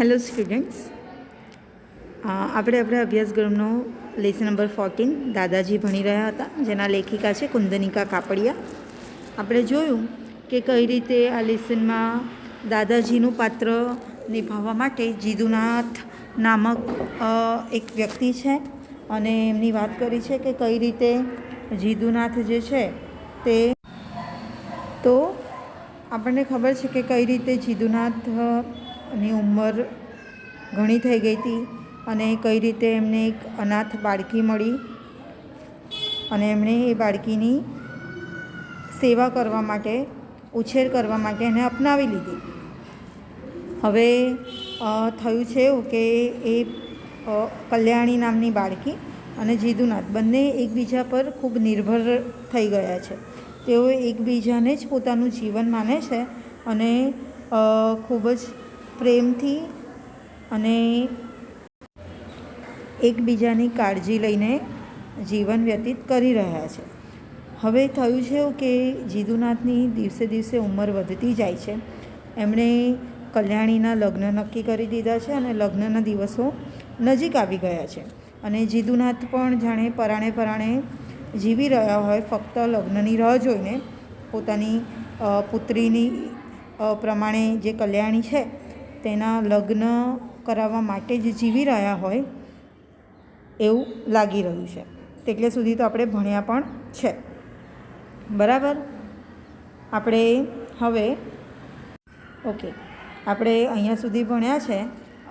Hello students, આપણે આપણા અભ્યાસક્રમનો લેસન નંબર 14 દાદાજી ભણી રહ્યા હતા, જેના લેખિકા છે કુંદનિકા કાપડિયા. આપણે જોયું કે કઈ રીતે આ લેસનમાં દાદાજીનું પાત્ર નિભાવવા માટે જીદુનાથ નામક એક વ્યક્તિ છે અને એમની વાત કરી છે કે કઈ રીતે જીદુનાથ જે છે તે તો આપણને ખબર છે કે કઈ રીતે જીદુનાથની ઉંમર ઘણી થઈ ગઈ હતી અને કઈ રીતે એમને એક અનાથ બાળકી મળી અને એમણે એ બાળકીની સેવા કરવા માટે, ઉછેર કરવા માટે એને અપનાવી લીધી. હવે થયું છે એવું કે એ કલ્યાણી નામની બાળકી અને જીદુનાથ બંને એકબીજા પર ખૂબ નિર્ભર થઈ ગયા છે. તેઓ એકબીજાને જ પોતાનું જીવન માને છે અને ખૂબ જ પ્રેમથી અને એકબીજાની કાળજી લઈને જીવન વ્યતીત કરી રહ્યા છે. હવે થયું છે એવું કે જીદુનાથની દિવસે દિવસે ઉંમર વધતી જાય છે. એમણે કલ્યાણીના લગ્ન નક્કી કરી દીધા છે અને લગ્નના દિવસો નજીક આવી ગયા છે અને જીદુનાથ પણ જાણે પરાણે જીવી રહ્યા હોય, ફક્ત લગ્નની રાહ જોઈને પોતાની પુત્રીની પ્રમાણે જે કલ્યાણી છે તેના લગ્ન કરાવવા માટે જ જીવી રહ્યા હોય એવું લાગી રહ્યું છે. તેટલે સુધી તો આપણે ભણ્યા પણ છે, બરાબર. આપણે હવે આપણે અહીંયા સુધી ભણ્યા છે.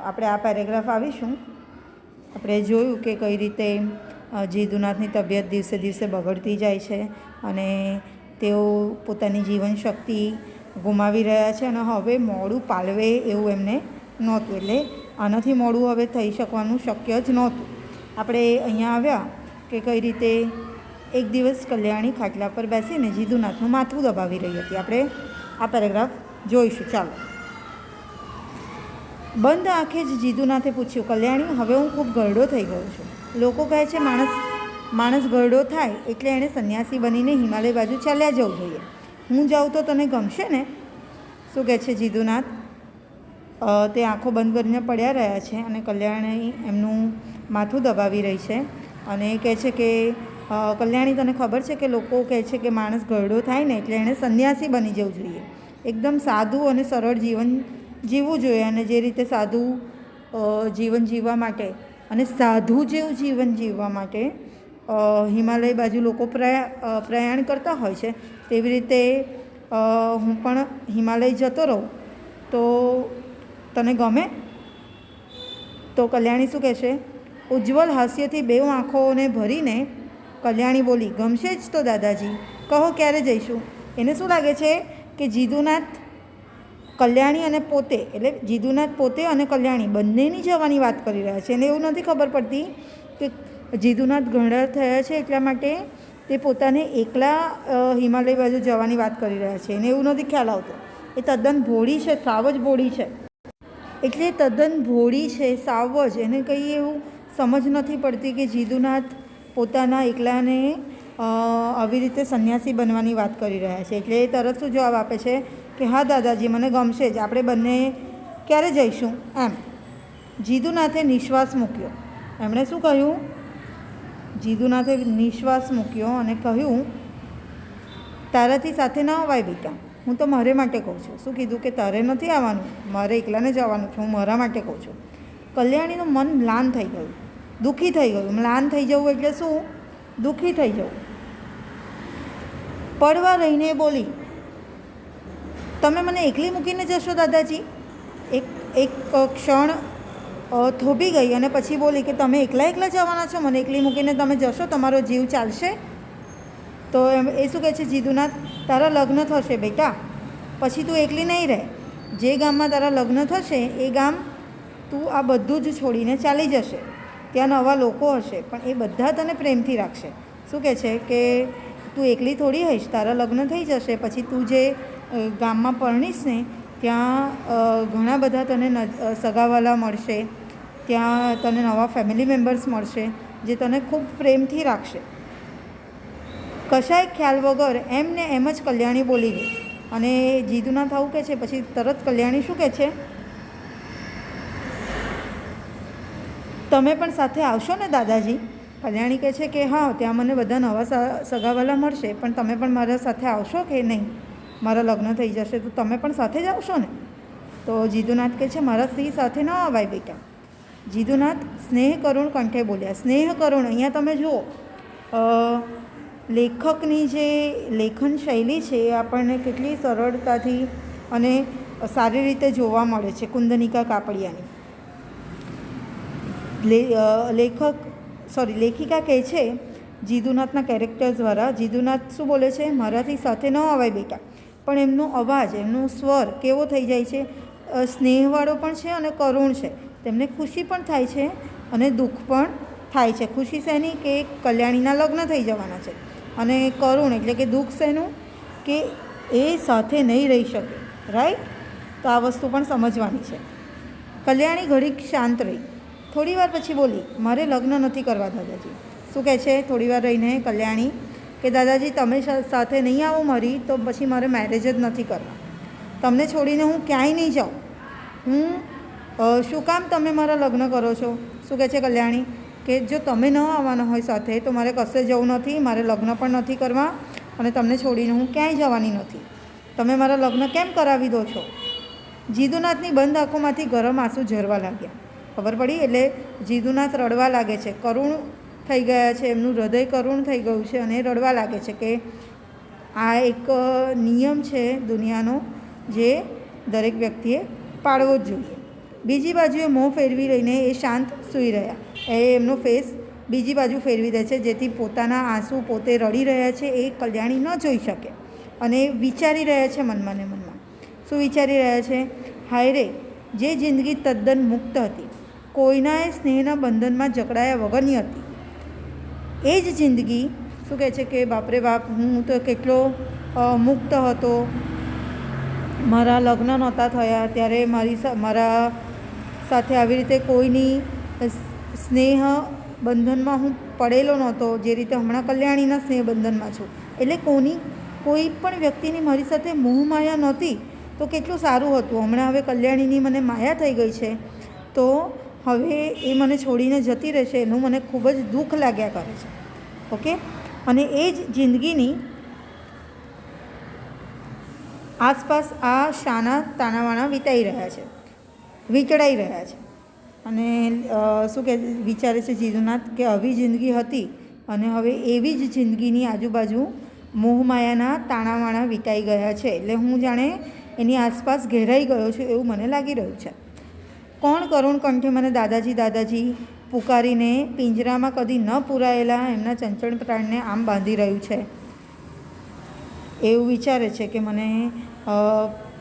આપણે આ પેરેગ્રાફ આવીશું. આપણે જોયું કે કઈ રીતે જીદુનાથની તબિયત દિવસે દિવસે બગડતી જાય છે અને તેઓ પોતાની જીવનશક્તિ ગુમાવી રહ્યા છે અને હવે મોડું પાલવે એવું એમને નહોતું. એટલે આનાથી મોડું હવે થઈ શકવાનું શક્ય જ નહોતું. આપણે અહીંયા આવ્યા કે કઈ રીતે એક દિવસ કલ્યાણી ખાટલા પર બેસીને જીદુનાથનું માથું દબાવી રહી હતી. આપણે આ પેરેગ્રાફ જોઈશું. ચાલો. બંધ આંખે જ જીદુનાથે પૂછ્યું, કલ્યાણી, હવે હું ખૂબ ગરડો થઈ ગયો છું. લોકો કહે છે માણસ ગરડો થાય એટલે એણે સંન્યાસી બનીને હિમાલય બાજુ ચાલ્યા જવું જોઈએ. હું જાઉં તો તને ગમશે ને? શું કહે છે જીદુનાથ? તે આંખો બંધ કરીને પડ્યા રહ્યા છે અને કલ્યાણી એમનું માથું દબાવી રહી છે અને કહે છે કે કલ્યાણી, તને ખબર છે કે લોકો કહે છે કે માણસ ગરડો થાય ને એટલે એણે સંન્યાસી બની જવું જોઈએ. એકદમ સાદું અને સરળ જીવન જીવવું જોઈએ અને જે રીતે સાદું જીવન જીવવા માટે અને સાધુ જેવું જીવન જીવવા માટે હિમાલય બાજુ લોકો પ્રયાણ કરતા હોય છે, તેવી રીતે હું પણ હિમાલય જતો રહું તો તને ગમે? તો કલ્યાણી શું કહે છે? ઉજ્જવલ હાસ્યથી બેઉ આંખોને ભરીને કલ્યાણી બોલી, ગમશે જ તો દાદાજી, કહો ક્યારે જઈશું? એને શું લાગે છે કે જીદુનાથ કલ્યાણી અને પોતે, એટલે જીદુનાથ પોતે અને કલ્યાણી બંનેની જવાની વાત કરી રહ્યા છે. એને એવું નથી ખબર પડતી કે જીદુનાથ ગરડા થયા છે એટલા માટે તે પોતાને એકલા હિમાલય બાજુ જવાની વાત કરી રહ્યા છે. એને એવું નથી ખ્યાલ આવતો. એ તદ્દન ભોળી છે, સાવ જ ભોળી છે. એટલે તદ્દન ભોળી છે, સાવ જ. એને કંઈ એવું સમજ નથી પડતી કે જીદુનાથ પોતાના એકલાને આવી રીતે સંન્યાસી બનવાની વાત કરી રહ્યા છે. એટલે એ તરત શું જવાબ આપે છે કે હા દાદાજી, મને ગમશે જ, આપણે બંને ક્યારે જઈશું એમ. જીદુનાથે નિશ્વાસ મૂક્યો. એમણે શું કહ્યું? જીદુનાથે નિશ્વાસ મૂક્યો અને કહ્યું, તારાથી સાથે ન અવાય બેટા, હું તો મારે માટે કહું છું. શું કીધું? કે તારે નથી આવવાનું, મારે એકલાને જવાનું છે, હું મારા માટે કહું છું. કલ્યાણીનું મન મ્લાન થઈ ગયું, દુઃખી થઈ ગયું. મ્લાન થઈ જવું એટલે શું? દુઃખી થઈ જવું. પડવા રહીને બોલી, તમે મને એકલી મૂકીને જશો દાદાજી? એક ક્ષણ થોભી ગઈ અને પછી બોલી કે તમે એકલા જવાના છો? મને એકલી મૂકીને તમે જશો? તમારો જીવ ચાલશે? તો એ શું કહે છે જીદુનાથ? તારા લગ્ન થશે બેટા, પછી તું એકલી નહીં રહે. જે ગામમાં તારા લગ્ન થશે એ ગામ તું આ બધું જ છોડીને ચાલી જશે. ત્યાં નવા લોકો હશે પણ એ બધા તને પ્રેમથી રાખશે. શું કહે છે કે તું એકલી થોડી હઈશ, તારા લગ્ન થઈ જશે પછી તું જે ગામમાં પરણીશ ને ત્યાં ઘણા બધા તને સગાવાલા મળશે, ત્યાં તને નવા ફેમિલી મેમ્બર્સ મળશે જે તને ખૂબ પ્રેમથી રાખશે. કશાય ખ્યાલ વગર એમને એમ જ કલ્યાણી બોલી ગઈ અને જીદુનાથ આવું કહે છે. પછી તરત કલ્યાણી શું કહે છે? તમે પણ સાથે આવશો ને દાદાજી? કલ્યાણી કહે છે કે હા, ત્યાં મને બધા નવા સગાવાલા મળશે, પણ તમે પણ મારા સાથે આવશો કે નહીં? મારા લગ્ન થઈ જશે તો તમે પણ સાથે જ આવશો ને? તો જીદુનાથ કહે છે મારા સ્ત્રી સાથે ન આવાય બેટા. જીદુનાથ સ્નેહ કરુણ કંઠે બોલ્યા. સ્નેહ કરુણ, અહીંયા તમે જુઓ લેખકની જે લેખન શૈલી છે એ આપણને કેટલી સરળતાથી અને સારી રીતે જોવા મળે છે. કુંદનિકા કાપડિયાની લેખિકા કહે છે જીદુનાથના કેરેક્ટર દ્વારા, જીદુનાથ શું બોલે છે? મારાથી સાથે ન આવાય બેટા. પણ એમનો અવાજ, એમનો સ્વર કેવો થઈ જાય છે? સ્નેહવાળો પણ છે અને કરુણ છે. તેમને ખુશી પણ થાય છે અને દુઃખ પણ થાય છે. ખુશી શેની? કે કલ્યાણીના લગ્ન થઈ જવાના છે. અને કરુણ એટલે કે દુઃખ શેનું? કે એ સાથે નહીં રહી શકે. રાઈટ? તો આ વસ્તુ પણ સમજવાની છે. કલ્યાણી ઘડીક શાંત રહી. થોડી વાર પછી બોલી, મારે લગ્ન નથી કરવા દાદાજી. શું કહે છે થોડી વાર રહીને કલ્યાણી? કે દાદાજી તમે સાથે નહીં આવો મારી તો પછી મારે મેરેજ જ નથી કરવા. તમને છોડીને હું ક્યાંય નહીં જાઉં. શું કામ તમે મારા લગ્ન કરો છો? શું કહે છે કલ્યાણી? કે જો તમે ન આવવાના હોય સાથે તો મારે કશે જવું નથી, મારે લગ્ન પણ નથી કરવા અને તમને છોડીને હું ક્યાંય જવાની નથી. તમે મારા લગ્ન કેમ કરાવી દો છો? જીદુનાથની બંધ આંખોમાંથી ગરમ આંસુ ઝરવા લાગ્યા. ખબર પડી? એટલે જીદુનાથ રડવા લાગે છે. કરુણ થઈ ગયા છે, એમનું હૃદય કરુણ થઈ ગયું છે અને રડવા લાગે છે કે આ એક નિયમ છે દુનિયાનો જે દરેક વ્યક્તિએ પાળવો જ જોઈએ. બીજી બાજુએ મોં ફેરવી લઈને એ શાંત સૂઈ રહ્યા. એ એમનો ફેસ બીજી બાજુ ફેરવી દે છે જેથી પોતાના આંસુ પોતે રડી રહ્યા છે એ કલ્યાણી ન જોઈ શકે. અને વિચારી રહ્યા છે મનમાં ને મનમાં. શું વિચારી રહ્યા છે? હાય રે, જે જિંદગી તદ્દન મુક્ત હતી, કોઈના સ્નેહના બંધનમાં જકડાયા વગરની હતી, એ જ જિંદગી શું કહે છે કે બાપરે બાપ, હું તો કેટલો મુક્ત હતો. મારા લગ્ન નહોતા થયા ત્યારે મારા સાથે આવી રીતે કોઈની સ્નેહ બંધનમાં હું પડેલો નહોતો, જે રીતે હમણાં કલ્યાણીના સ્નેહ બંધનમાં છું. એટલે કોઈ પણ વ્યક્તિની મારી સાથે મોહ માયા નહોતી તો કેટલું સારું હતું. હમણાં હવે કલ્યાણીની મને માયા થઈ ગઈ છે તો હવે એ મને છોડીને જતી રહેશે એનું મને ખૂબ જ દુઃખ લાગ્યા કરે છે. ઓકે? અને એ જ જિંદગીની આસપાસ આ શાના તાણાવાણા વીંટળાઈ રહ્યા છે. અને શું કે વિચારે છે જીદુનાથ કે આવી જિંદગી હતી અને હવે એવી જ જિંદગીની આજુબાજુ મોહમાયાના તાણાવાણા વીંટાઈ ગયા છે. એટલે હું જાણે એની આસપાસ ઘેરાઈ ગયો છું એવું મને લાગી રહ્યું છે. કોણ કરુણ કંઠે મને દાદાજી દાદાજી પુકારીને પિંજરામાં કદી ન પૂરાયેલા એમના ચંચળ પ્રાણને આમ બાંધી રહ્યું છે? એવું વિચારે છે કે મને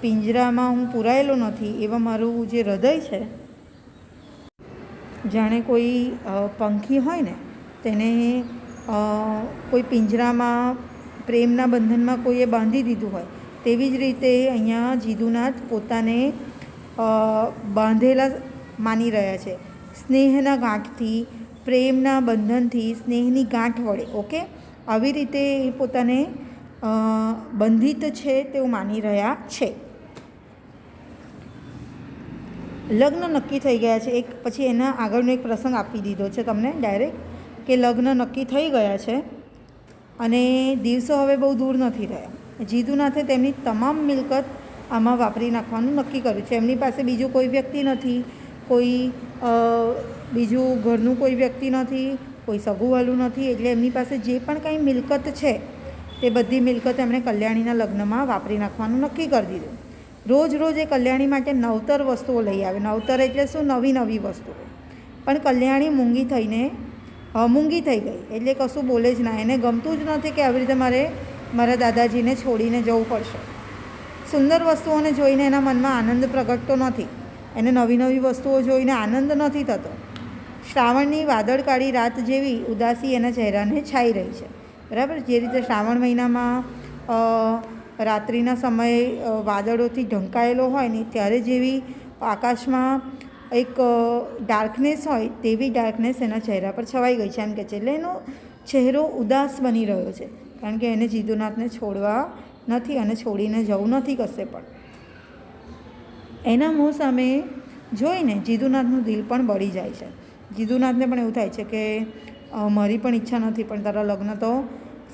પિંજરામાં હું પૂરાયેલો નથી એવા મારું જે હૃદય છે, જાણે કોઈ પંખી હોય ને તેને કોઈ પિંજરામાં પ્રેમના બંધનમાં કોઈએ બાંધી દીધું હોય, તેવી જ રીતે અહીંયા જીદુનાથ પોતાને બાંધેલા માની રહ્યા છે. સ્નેહના ગાંઠથી, પ્રેમના બંધનથી, સ્નેહની ગાંઠ વડે. ઓકે? આવી રીતે એ પોતાને બંધિત છે તેવું માની રહ્યા છે. લગ્ન નક્કી થઈ ગયા છે. પછી એના આગળનો એક પ્રસંગ આપી દીધો છે તમને ડાયરેક્ટ કે લગ્ન નક્કી થઈ ગયા છે અને દિવસો હવે બહુ દૂર નથી રહ્યા. જીદુનાથે તેમની તમામ મિલકત આમાં વાપરી નાખવાનું નક્કી કર્યું છે. એમની પાસે બીજું કોઈ વ્યક્તિ નથી, કોઈ બીજું ઘરનું કોઈ વ્યક્તિ નથી, કોઈ સગુવાલું નથી. એટલે એમની પાસે જે પણ કંઈ મિલકત છે તે બધી મિલકત એમણે કલ્યાણીના લગ્નમાં વાપરી નાખવાનું નક્કી કરી દીધું. રોજ રોજ એ કલ્યાણી માટે નવતર વસ્તુઓ લઈ આવે. નવતર એટલે શું? નવી વસ્તુઓ. પણ કલ્યાણી મૂંગી થઈ ગઈ. એટલે કશું બોલે જ ના. એને ગમતું જ નથી કે આવી રીતે મારા દાદાજીને છોડીને જવું પડશે. સુંદર વસ્તુઓને જોઈને એના મનમાં આનંદ પ્રગટતો નથી. એને નવી વસ્તુઓ જોઈને આનંદ નથી થતો. શ્રાવણની વાદળકાળી રાત જેવી ઉદાસી એના ચહેરાને છાઈ રહી છે. બરાબર? જે રીતે શ્રાવણ મહિનામાં રાત્રિના સમયે વાદળોથી ઢંકાયેલો હોય ને ત્યારે જેવી આકાશમાં એક ડાર્કનેસ હોય તેવી ડાર્કનેસ એના ચહેરા પર છવાઈ ગઈ છે એમ કે છે. એટલે એનો ચહેરો ઉદાસ બની રહ્યો છે કારણ કે એને જીદુનાથને છોડવા નથી અને છોડીને જવું નથી કશે પણ. એના મોં સામે જોઈને જીદુનાથનું દિલ પણ બળી જાય છે. જીતુનાથને પણ એવું થાય છે કે મારી પણ ઈચ્છા નથી, પણ તારા લગ્ન તો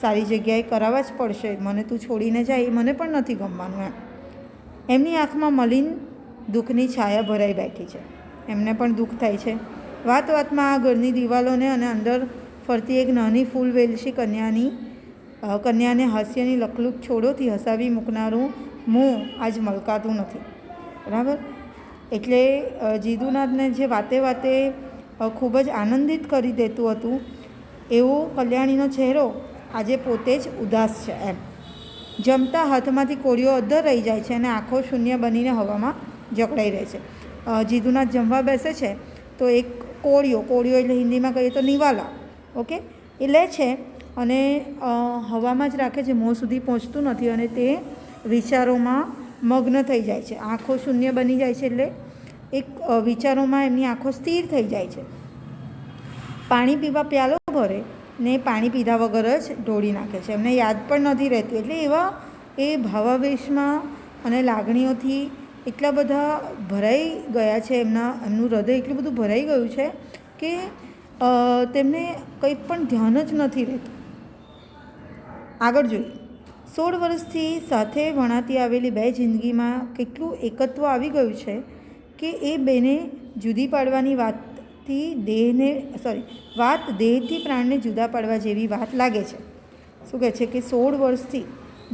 સારી જગ્યાએ કરાવવા જ પડશે, મને તું છોડીને જાય એ મને પણ નથી ગમવાનું એમ. એમની આંખમાં મલિન દુઃખની છાયા ભરાઈ બેઠી છે. એમને પણ દુઃખ થાય છે. વાત વાતમાં આ ઘરની દિવાલોને અને અંદર ફરતી એક નાની ફૂલ વેલશી કન્યાને હાસ્યની લખલૂખ છોડોથી હસાવી મૂકનારું મોં આજ મલકાતું નથી. બરાબર. એટલે જીતુનાથને જે વાતે વાતે ખૂબ જ આનંદિત કરી દેતું હતું એવો કલ્યાણીનો ચહેરો આજે પોતે જ ઉદાસ છે એમ. જમતા હાથમાંથી કોળીઓ અદ્ધર રહી જાય છે અને આંખો શૂન્ય બનીને હવામાં જકડાઈ રહે છે. જીતુનાથ જમવા બેસે છે તો એક કોળીઓ એટલે હિન્દીમાં કહીએ તો નિવાલા, ઓકે, એ લે છે અને હવામાં જ રાખે છે, મોં સુધી પહોંચતું નથી અને તે વિચારોમાં મગ્ન થઈ જાય છે. આંખો શૂન્ય બની જાય છે એટલે એક વિચારોમાં એમની આંખો સ્થિર થઈ જાય છે. પાણી પીવા પ્યાલો ભરે ને પાણી પીધા વગર જ ઢોળી નાખે છે. એમને યાદ પણ નથી રહેતું. એટલે એવા એ ભાવાવેશમાં અને લાગણીઓથી એટલા બધા ભરાઈ ગયા છે, એમનું હૃદય એટલું બધું ભરાઈ ગયું છે કે તેમને કંઈ પણ ધ્યાન જ નથી રહેતું. આગળ જોઈએ. 16 વર્ષથી સાથે વણાતી આવેલી બે જિંદગીમાં કેટલું એકત્વ આવી ગયું છે કે એ બેને જુદી પાડવાની વાત દેહથી પ્રાણને જુદા પાડવા જેવી વાત લાગે છે. શું કહે છે કે 16 વર્ષથી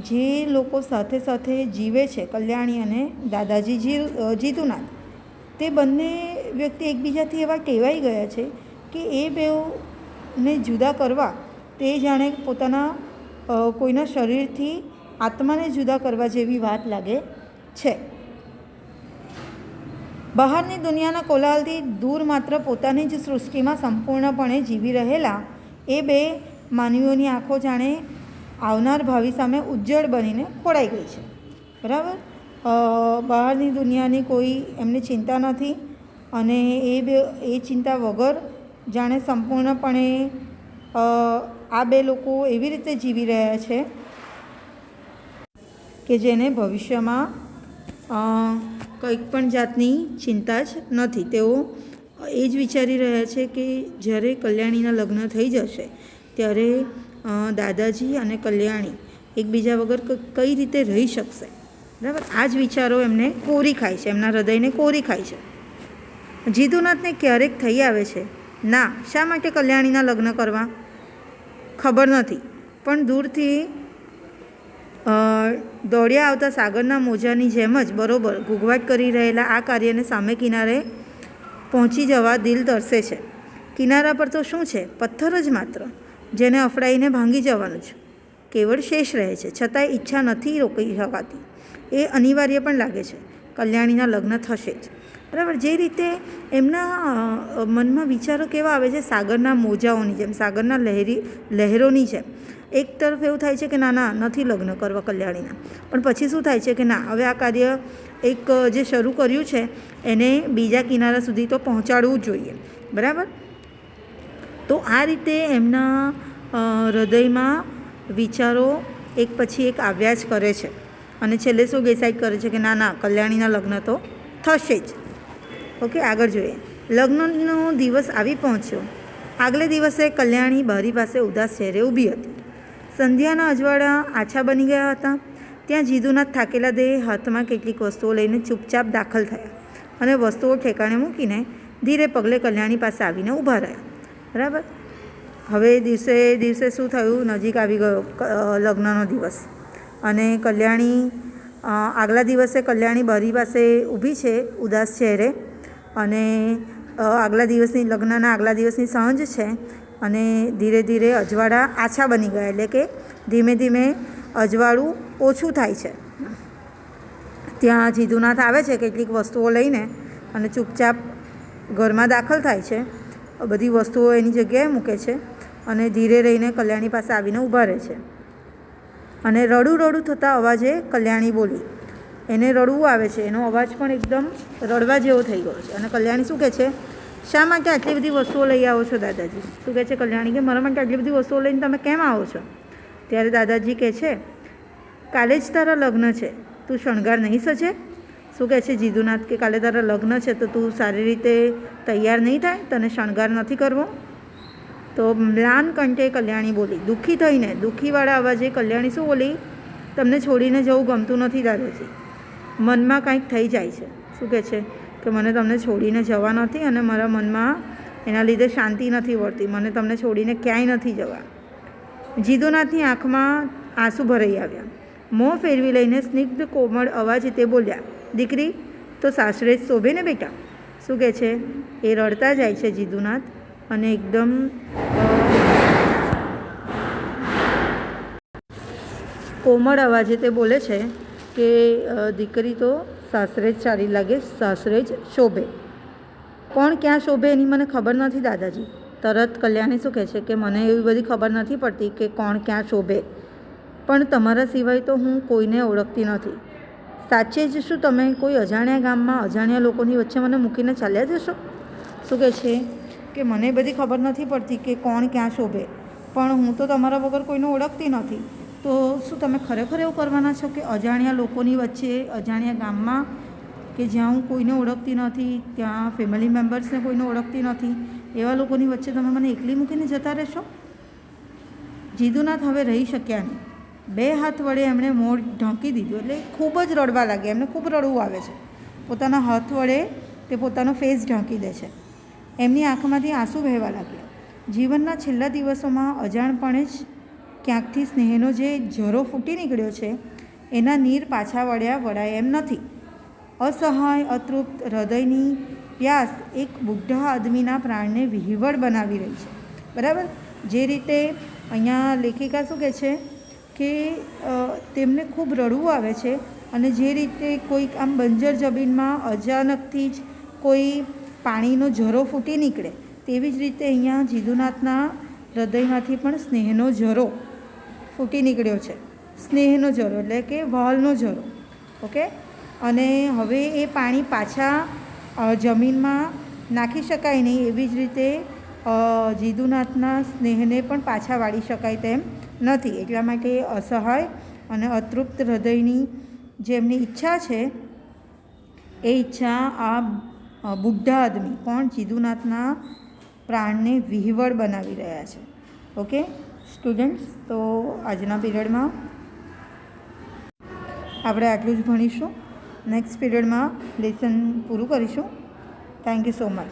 જે લોકો સાથે સાથે જીવે છે, કલ્યાણી અને દાદાજી જીતુનાથ, તે બંને વ્યક્તિ એકબીજાથી એવા ટેવાઈ ગયા છે કે એ બેને જુદા કરવા તે જાણે પોતાના કોઈના શરીરથી આત્માને જુદા કરવા જેવી વાત લાગે છે. બહારની દુનિયાના કોલાહલથી દૂર માત્ર પોતાની જ સૃષ્ટિમાં સંપૂર્ણપણે જીવી રહેલા એ બે માનવીઓની આંખો જાણે આવનાર ભાવિ સામે ઉજ્જડ બનીને ખોડાઈ ગઈ છે. બરાબર. બહારની દુનિયાની કોઈ એમને ચિંતા નથી અને એ ચિંતા વગર જાણે સંપૂર્ણપણે આ બે લોકો એવી રીતે જીવી રહ્યા છે કે જેને ભવિષ્યમાં કંઈક પણ જાતની ચિંતા જ નથી. તેઓ એ જ વિચારી રહ્યા છે કે જ્યારે કલ્યાણીના લગ્ન થઈ જશે ત્યારે દાદાજી અને કલ્યાણી એકબીજા વગર કઈ રીતે રહી શકશે. બરાબર. આ જ વિચારો એમને કોરી ખાય છે, એમના હૃદયને કોરી ખાય છે. જીતુનાથને ક્યારેક થઈ આવે છે, ના, શા માટે કલ્યાણીના લગ્ન કરવા ખબર નથી, પણ દૂરથી દોડ્યા આવતા સાગરના મોજાની જેમ જ બરોબર ઘૂઘવાટ કરી રહેલા આ કાર્યને સામે કિનારે પહોંચી જવા દિલ તરસે છે. કિનારા પર તો શું છે, પથ્થર જ માત્ર, જેને અફડાઈને ભાંગી જવાનું છે. કેવળ શેષ રહે છે, છતાંય ઈચ્છા નથી રોકી શકાતી. એ અનિવાર્ય પણ લાગે છે. કલ્યાણીના લગ્ન થશે જ. બરાબર. જે રીતે એમના મનમાં વિચારો કેવા આવે છે, સાગરના મોજાઓની જેમ, સાગરના લહેરોની જેમ. એક તરફ એવું થાય છે કે ના નથી લગ્ન કરવા કલ્યાણીના, પણ પછી શું થાય છે કે ના, હવે આ કાર્ય એક જે શરૂ કર્યું છે એને બીજા કિનારા સુધી તો પહોંચાડવું જ જોઈએ. બરાબર. તો આ રીતે એમના હૃદયમાં વિચારો એક પછી એક આવ્યા જ કરે છે અને છેલ્લે શું ડિસાઈડ કરે છે કે ના કલ્યાણીના લગ્ન તો થશે જ. ઓકે, આગળ જોઈએ. લગ્નનો દિવસ આવી પહોંચ્યો. આગલે દિવસે કલ્યાણી બારી પાસે ઉદાસ ચહેરે ઊભી હતી. સંધ્યાના અજવાળા આછા બની ગયા હતા. ત્યાં જીતુનાથ થાકેલા દેહ હાથમાં કેટલીક વસ્તુઓ લઈને ચૂપચાપ દાખલ થયા અને વસ્તુઓ ઠેકાણે મૂકીને ધીરે પગલે કલ્યાણી પાસે આવીને ઊભા રહ્યા. બરાબર. હવે દિવસે શું થયું, નજીક આવી ગયો લગ્નનો દિવસ અને કલ્યાણી આગલા દિવસે કલ્યાણી બારી પાસે ઊભી છે ઉદાસ ચહેરે અને લગ્નના આગલા દિવસની સાંજ છે અને ધીરે ધીરે અજવાળા આછા બની ગયા, એટલે કે ધીમે ધીમે અજવાળું ઓછું થાય છે. ત્યાં જીતુનાથ આવે છે કેટલીક વસ્તુઓ લઈને અને ચૂપચાપ ઘરમાં દાખલ થાય છે. બધી વસ્તુઓ એની જગ્યાએ મૂકે છે અને ધીરે રહીને કલ્યાણી પાસે આવીને ઊભા રહે છે અને રડું થતા અવાજે કલ્યાણી બોલી. એને રડવું આવે છે, એનો અવાજ પણ એકદમ રડવા જેવો થઈ ગયો છે. અને કલ્યાણી શું કહે છે, શા માટે આટલી બધી વસ્તુઓ લઈ આવો છો દાદાજી? શું કહે છે કલ્યાણી કે મારા માટે આટલી બધી વસ્તુઓ લઈને તમે કેમ આવો છો? ત્યારે દાદાજી કહે છે, કાલે જ તારા લગ્ન છે, તું શણગાર નહીં સજે? શું કહે છે જીદુનાથ કે કાલે તારા લગ્ન છે તો તું સારી રીતે તૈયાર નહીં થાય, તને શણગાર નથી કરવો? તો મ્લાન કંઠે કલ્યાણી બોલી, દુઃખી થઈને દુઃખીવાળા અવાજે કલ્યાણી શું બોલી? તમને છોડીને જવું ગમતું નથી દાદાજી, મનમાં કંઈક થઈ જાય છે. શું કહે છે કે મને તમને છોડીને જવા નથી અને મારા મનમાં એના લીધે શાંતિ નથી વળતી, મને તમને છોડીને ક્યાંય નથી જવા. જીદુનાથની આંખમાં આંસુ ભરાઈ આવ્યા. મોં ફેરવી લઈને સ્નિગ્ધ કોમળ અવાજ તે બોલ્યા, દીકરી તો સાસરે જ શોભે ને બેટા. શું કહે છે એ રડતા જાય છે જીદુનાથ અને એકદમ કોમળ અવાજે તે બોલે છે કે દીકરી તો સાસરે જ સારી લાગે, સાસરે જ શોભે. કોણ ક્યાં શોભે એની મને ખબર નથી દાદાજી. તરત કલ્યાણી શું કહે છે કે મને એવી બધી ખબર નથી પડતી કે કોણ ક્યાં શોભે, પણ તમારા સિવાય તો હું કોઈને ઓળખતી નથી. સાચે જ શું તમે કોઈ અજાણ્યા ગામમાં અજાણ્યા લોકોની વચ્ચે મને મૂકીને ચાલ્યા જશો? શું કહે છે કે મને બધી ખબર નથી પડતી કે કોણ ક્યાં શોભે, પણ હું તો તમારા વગર કોઈને ઓળખતી નથી. તો શું તમે ખરેખર એવું કરવાના છો કે અજાણ્યા લોકોની વચ્ચે અજાણ્યા ગામમાં કે જ્યાં હું કોઈને ઓળખતી નથી, ત્યાં ફેમિલી મેમ્બર્સને કોઈને ઓળખતી નથી, એવા લોકોની વચ્ચે તમે મને એકલી મૂકીને જતા રહેશો? જીદુનાથ હવે રહી શક્યા નહીં. બે હાથ વડે એમણે મોં ઢાંકી દીધું, એટલે ખૂબ જ રડવા લાગ્યા. એમને ખૂબ રડવું આવે છે. પોતાના હાથ વડે તે પોતાનો ફેસ ઢાંકી દે છે. એમની આંખમાંથી આંસુ વહેવા લાગ્યા. જીવનના છેલ્લા દિવસોમાં અજાણપણે જ ક્યાંકથી સ્નેહનો જે ઝરો ફૂટી નીકળ્યો છે એના નીર પાછા વળાય એમ નથી. અસહાય અતૃપ્ત હૃદયની પ્યાસ એક બુઢા આદમીના પ્રાણને વિહવળ બનાવી રહી છે. બરાબર? જે રીતે અહીંયા લેખિકા શું કહે છે કે તેમને ખૂબ રડવું આવે છે અને જે રીતે કોઈક આમ બંજર જમીનમાં અચાનકથી જ કોઈ પાણીનો ઝરો ફૂટી નીકળે તેવી જ રીતે અહીંયા જીદુનાથના હૃદયમાંથી પણ સ્નેહનો ઝરો ફૂટી નીકળ્યો છે. સ્નેહનો ઝરો એટલે કે વહાલનો ઝરો. ઓકે, અને હવે એ પાણી પાછા જમીનમાં નાખી શકાય નહીં, એવી જ રીતે જીદુનાથના સ્નેહને પણ પાછા વાળી શકાય તેમ નથી. એટલા માટે અસહાય અને અતૃપ્ત હૃદયની જે એમની ઈચ્છા છે એ ઈચ્છા આ બુઢા આદમી પણ જીદુનાથના પ્રાણને વિહવળ બનાવી રહ્યા છે. ઓકે સ્ટુડન્ટ્સ, તો આજના પીરિયડમાં આપણે આટલું જ ભણીશું. નેક્સ્ટ પીરિયડમાં લેસન પૂરું કરીશું. Thank you so much.